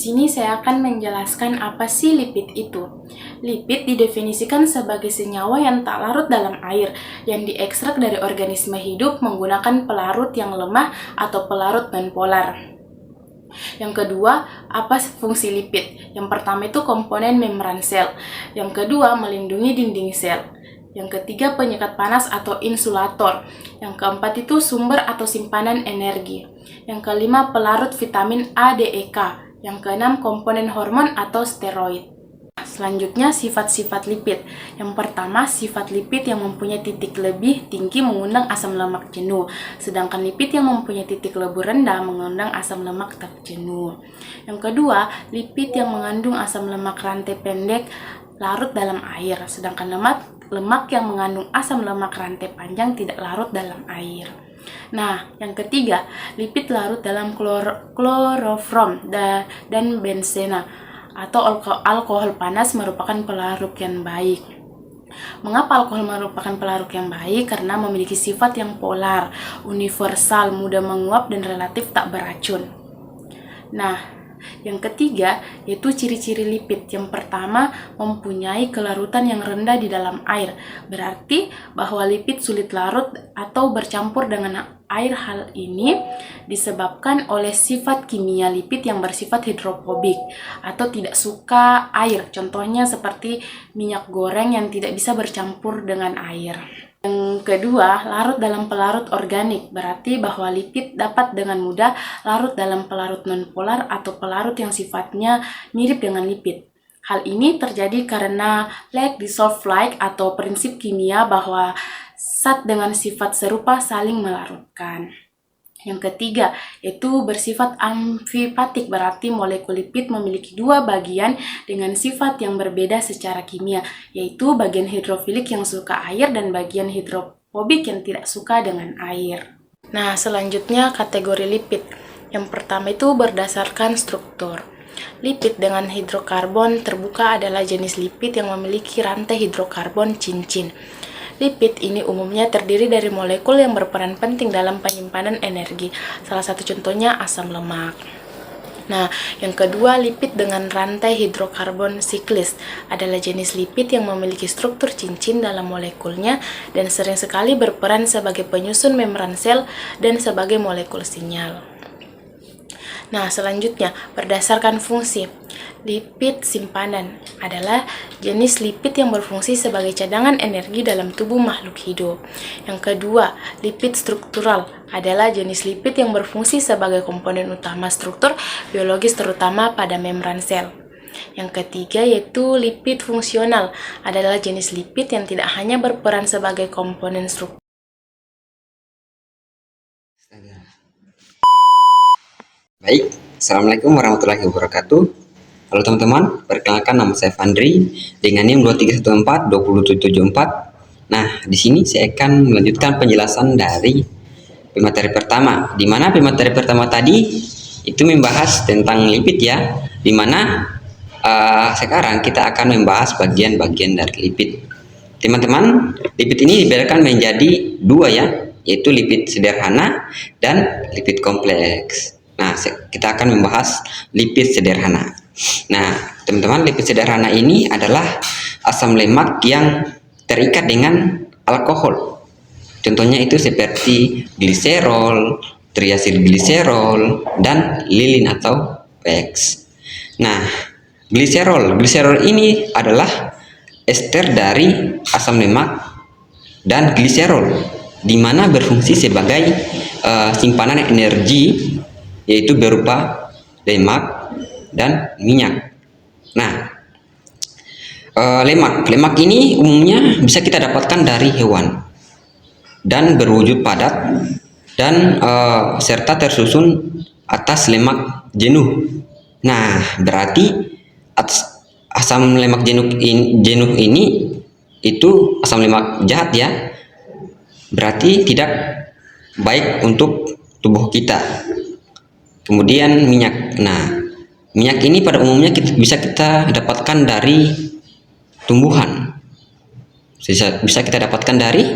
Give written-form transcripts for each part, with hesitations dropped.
sini saya akan menjelaskan apa sih lipid itu. Lipid didefinisikan sebagai senyawa yang tak larut dalam air, yang diekstrak dari organisme hidup menggunakan pelarut yang lemah atau pelarut nonpolar. Yang kedua, apa fungsi lipid? Yang pertama itu komponen membran sel. Yang kedua, melindungi dinding sel. Yang ketiga, penyekat panas atau insulator. Yang keempat itu sumber atau simpanan energi. Yang kelima, pelarut vitamin A, D, E, K. Yang keenam, komponen hormon atau steroid. Selanjutnya, sifat-sifat lipid. Yang pertama, sifat lipid yang mempunyai titik lebih tinggi mengundang asam lemak jenuh, sedangkan lipid yang mempunyai titik lebih rendah mengundang asam lemak tak jenuh. Yang kedua, lipid yang mengandung asam lemak rantai pendek larut dalam air, sedangkan lemak yang mengandung asam lemak rantai panjang tidak larut dalam air. Nah, yang ketiga, lipid larut dalam kloroform dan benzena atau alkohol panas merupakan pelarut yang baik. Mengapa alkohol merupakan pelarut yang baik? Karena memiliki sifat yang polar, universal, mudah menguap, dan relatif tak beracun. Nah, yang ketiga yaitu ciri-ciri lipid. Yang pertama, mempunyai kelarutan yang rendah di dalam air. Berarti bahwa lipid sulit larut atau bercampur dengan air. Hal ini disebabkan oleh sifat kimia lipid yang bersifat hidrofobik atau tidak suka air. Contohnya seperti minyak goreng yang tidak bisa bercampur dengan air. Yang kedua, larut dalam pelarut organik, berarti bahwa lipid dapat dengan mudah larut dalam pelarut nonpolar atau pelarut yang sifatnya mirip dengan lipid. Hal ini terjadi karena like dissolve like atau prinsip kimia bahwa zat dengan sifat serupa saling melarutkan. Yang ketiga, yaitu bersifat amfipatik, berarti molekul lipid memiliki dua bagian dengan sifat yang berbeda secara kimia, yaitu bagian hidrofilik yang suka air dan bagian hidrofobik yang tidak suka dengan air. Nah, selanjutnya kategori lipid. Yang pertama itu berdasarkan struktur. Lipid dengan hidrokarbon terbuka adalah jenis lipid yang memiliki rantai hidrokarbon cincin. Lipid ini umumnya terdiri dari molekul yang berperan penting dalam penyimpanan energi. Salah satu contohnya asam lemak. Nah, yang kedua, lipid dengan rantai hidrokarbon siklis adalah jenis lipid yang memiliki struktur cincin dalam molekulnya dan sering sekali berperan sebagai penyusun membran sel dan sebagai molekul sinyal. Nah, selanjutnya, berdasarkan fungsi. Lipid simpanan adalah jenis lipid yang berfungsi sebagai cadangan energi dalam tubuh makhluk hidup. Yang kedua, lipid struktural adalah jenis lipid yang berfungsi sebagai komponen utama struktur biologis terutama pada membran sel. Yang ketiga yaitu lipid fungsional adalah jenis lipid yang tidak hanya berperan sebagai komponen struktur. Baik, Assalamualaikum warahmatullahi wabarakatuh. Halo teman-teman, perkenalkan nama saya Fandri dengan NIM 2314-2774. Nah, di sini saya akan melanjutkan penjelasan dari pemateri pertama, di mana pemateri pertama tadi itu membahas tentang lipid ya, di mana sekarang kita akan membahas bagian-bagian dari lipid. Teman-teman, lipid ini dibedakan menjadi dua ya, yaitu lipid sederhana dan lipid kompleks. Nah, kita akan membahas lipid sederhana. Nah, teman-teman, lipid sederhana ini adalah asam lemak yang terikat dengan alkohol. Contohnya itu seperti gliserol, triasilgliserol, dan lilin atau PX. Nah, gliserol ini adalah ester dari asam lemak dan gliserol, di mana berfungsi sebagai simpanan energi, yaitu berupa lemak dan minyak. Nah, lemak ini umumnya bisa kita dapatkan dari hewan dan berwujud padat dan serta tersusun atas lemak jenuh. Nah, berarti asam lemak jenuh ini itu asam lemak jahat ya, berarti tidak baik untuk tubuh kita. Kemudian minyak. Nah, minyak ini pada umumnya bisa kita dapatkan dari tumbuhan. Bisa kita dapatkan dari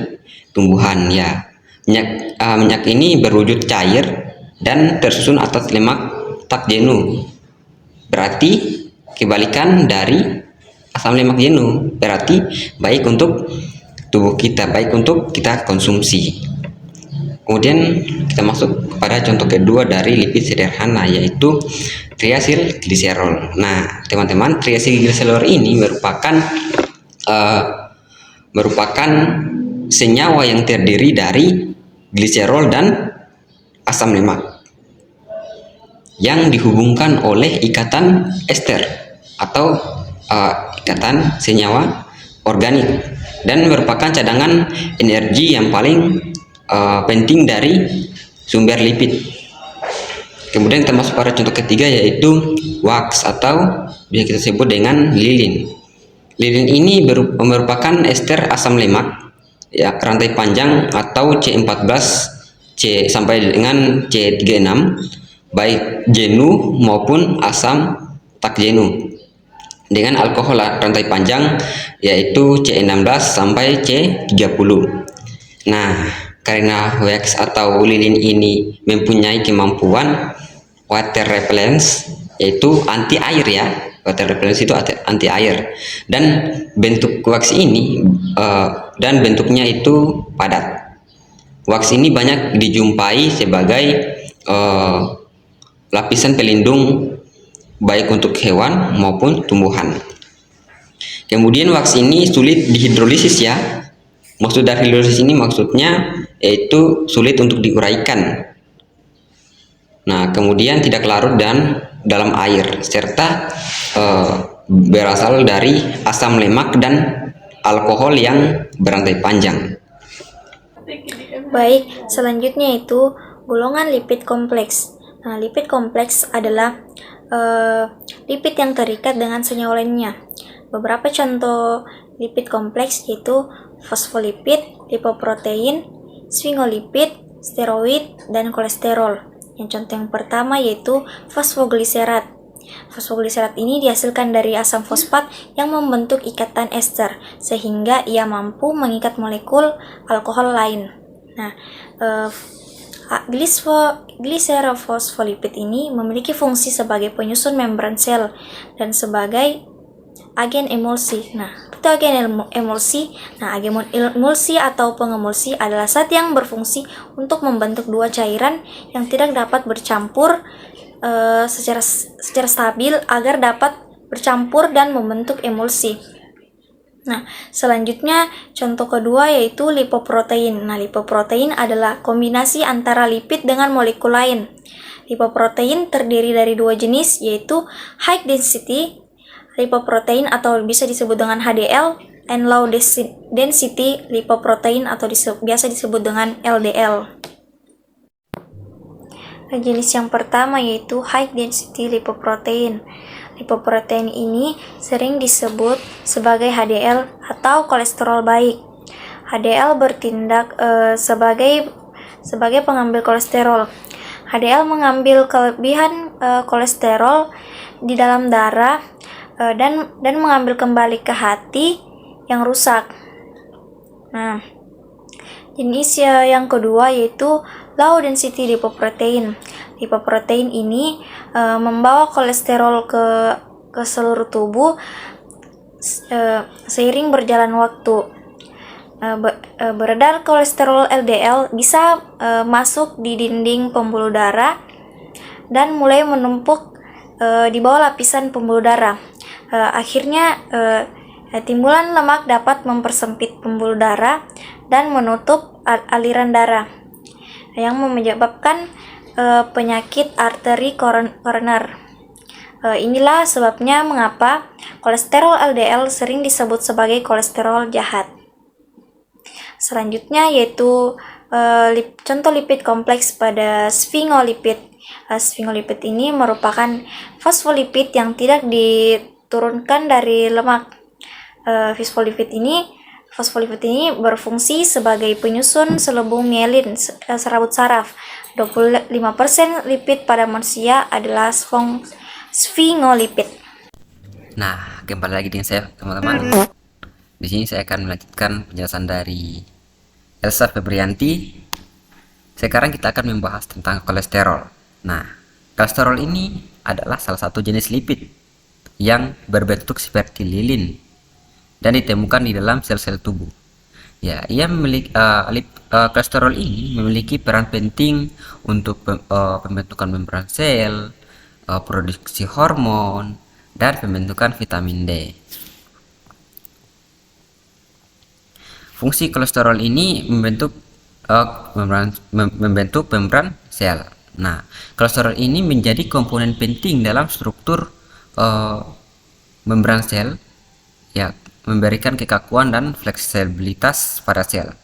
tumbuhan ya. Minyak ini berwujud cair dan tersusun atas lemak tak jenuh. berarti kebalikan dari asam lemak jenuh, berarti baik untuk tubuh kita, baik untuk kita konsumsi. Kemudian kita masuk pada contoh kedua dari lipid sederhana, yaitu triasilgliserol. Nah, teman-teman, triasilgliserol ini merupakan senyawa yang terdiri dari gliserol dan asam lemak yang dihubungkan oleh ikatan ester atau ikatan senyawa organik, dan merupakan cadangan energi yang paling penting dari sumber lipid. Kemudian kita masuk pada contoh ketiga, yaitu wax atau bisa kita sebut dengan lilin. Lilin ini merupakan ester asam lemak ya, rantai panjang atau C14 C sampai dengan C36, baik jenuh maupun asam tak jenuh, dengan alkohol rantai panjang yaitu C16 sampai C30. Nah, karena wax atau lilin ini mempunyai kemampuan water repellence, yaitu anti air ya, water repellence itu anti air, dan bentuk wax ini dan bentuknya itu padat. Wax ini banyak dijumpai sebagai lapisan pelindung baik untuk hewan maupun tumbuhan. Kemudian wax ini sulit dihidrolisis ya. Maksud dari hidrolisis ini maksudnya yaitu sulit untuk diuraikan. Nah, kemudian tidak larut dan dalam air, serta berasal dari asam lemak dan alkohol yang berantai panjang. Baik, selanjutnya itu golongan lipid kompleks. Nah, lipid kompleks adalah lipid yang terikat dengan senyawa lainnya. Beberapa contoh lipid kompleks yaitu fosfolipid, lipoprotein, sfingolipid, steroid, dan kolesterol. Yang contoh yang pertama yaitu fosfogliserat. Fosfogliserat ini dihasilkan dari asam fosfat yang membentuk ikatan ester, sehingga ia mampu mengikat molekul alkohol lain. Nah, gliserofosfolipid ini memiliki fungsi sebagai penyusun membran sel dan sebagai agen emulsi. Nah, itu agen emulsi. Nah, agen emulsi atau pengemulsi adalah zat yang berfungsi untuk membentuk dua cairan yang tidak dapat bercampur secara stabil agar dapat bercampur dan membentuk emulsi. Nah, selanjutnya contoh kedua yaitu lipoprotein. Nah, lipoprotein adalah kombinasi antara lipid dengan molekul lain. Lipoprotein terdiri dari dua jenis, yaitu high density lipoprotein atau bisa disebut dengan HDL, and low density lipoprotein atau biasa disebut dengan LDL. Nah, jenis yang pertama yaitu high density lipoprotein. Lipoprotein ini sering disebut sebagai HDL atau kolesterol baik. HDL bertindak sebagai pengambil kolesterol. HDL mengambil kelebihan kolesterol di dalam darah dan mengambil kembali ke hati yang rusak. Nah, jenis yang kedua yaitu low density lipoprotein. Lipoprotein ini membawa kolesterol ke seluruh tubuh seiring berjalan waktu. Beredar kolesterol LDL bisa masuk di dinding pembuluh darah dan mulai menumpuk di bawah lapisan pembuluh darah. Akhirnya timbulan lemak dapat mempersempit pembuluh darah dan menutup aliran darah yang menyebabkan penyakit arteri koroner. Inilah sebabnya mengapa kolesterol LDL sering disebut sebagai kolesterol jahat. Selanjutnya yaitu contoh lipid kompleks pada sfingolipid. Sfingolipid ini merupakan fosfolipid yang tidak diturunkan dari lemak. Fosfolipid ini berfungsi sebagai penyusun selubung mielin serabut saraf. 25% lipid pada manusia adalah sfingolipid. Nah, kembali lagi dengan saya teman-teman. Di sini saya akan melanjutkan penjelasan dari Elsa Febrianti. Sekarang kita akan membahas tentang kolesterol. Nah, kolesterol ini adalah salah satu jenis lipid yang berbentuk seperti lilin dan ditemukan di dalam sel-sel tubuh. Ya, ia memiliki kolesterol ini memiliki peran penting untuk pembentukan membran sel, produksi hormon, dan pembentukan vitamin D. Fungsi kolesterol ini membentuk membran sel. Nah, kolesterol ini menjadi komponen penting dalam struktur membran sel, ya, memberikan kekakuan dan fleksibilitas pada sel.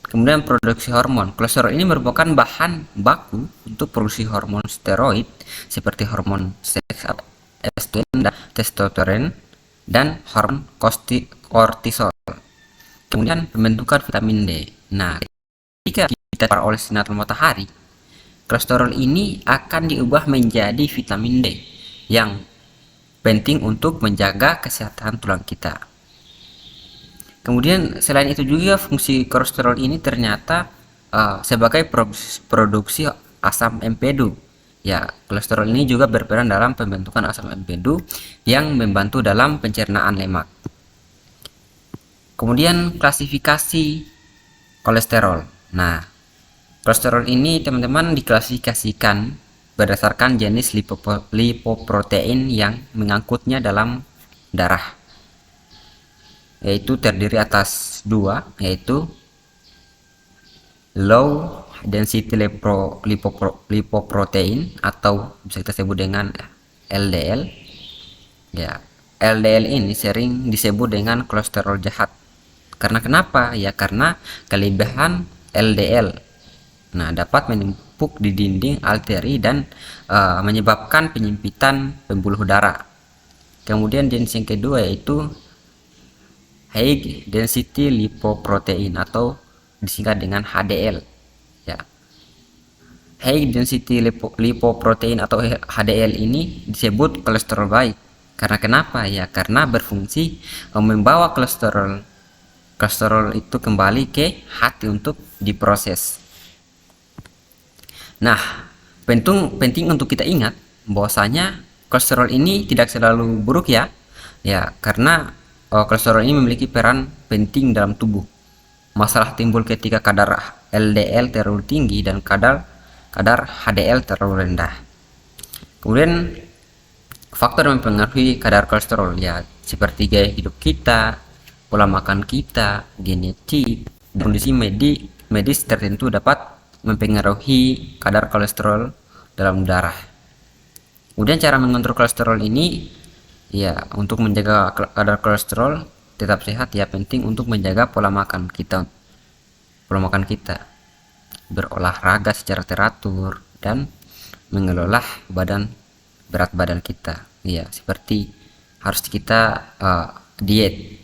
Kemudian produksi hormon. Kolesterol ini merupakan bahan baku untuk produksi hormon steroid seperti hormon seks, estrogen dan testosteron, dan hormon kortisol. Kemudian pembentukan vitamin D. Nah, jika kita terpapar oleh sinar matahari, kolesterol ini akan diubah menjadi vitamin D yang penting untuk menjaga kesehatan tulang kita. Kemudian selain itu juga fungsi kolesterol ini ternyata sebagai produksi asam empedu. Ya, kolesterol ini juga berperan dalam pembentukan asam empedu yang membantu dalam pencernaan lemak. Kemudian klasifikasi kolesterol. Nah, kolesterol ini teman-teman diklasifikasikan berdasarkan jenis lipoprotein yang mengangkutnya dalam darah, yaitu terdiri atas dua, yaitu low density lipoprotein atau bisa kita sebut dengan LDL. Ya, LDL ini sering disebut dengan kolesterol jahat. Karena kenapa? Ya karena kelebihan LDL. Nah, dapat menumpuk di dinding arteri dan menyebabkan penyempitan pembuluh darah. Kemudian jenis yang kedua yaitu high density lipoprotein atau disingkat dengan HDL. Ya. High density lipoprotein atau HDL ini disebut kolesterol baik. Karena kenapa? Ya karena berfungsi membawa kolesterol itu kembali ke hati untuk diproses. Nah, penting untuk kita ingat bahwasanya kolesterol ini tidak selalu buruk ya. Ya, karena kolesterol ini memiliki peran penting dalam tubuh. Masalah timbul ketika kadar LDL terlalu tinggi dan kadar HDL terlalu rendah. Kemudian faktor yang mempengaruhi kadar kolesterol ya seperti gaya hidup kita, pola makan kita, genetik, dan kondisi medis tertentu dapat mempengaruhi kadar kolesterol dalam darah. Kemudian cara mengontrol kolesterol ini ya untuk menjaga kadar kolesterol tetap sehat ya penting untuk menjaga pola makan kita, berolahraga secara teratur dan mengelola berat badan kita. Ya seperti harus kita diet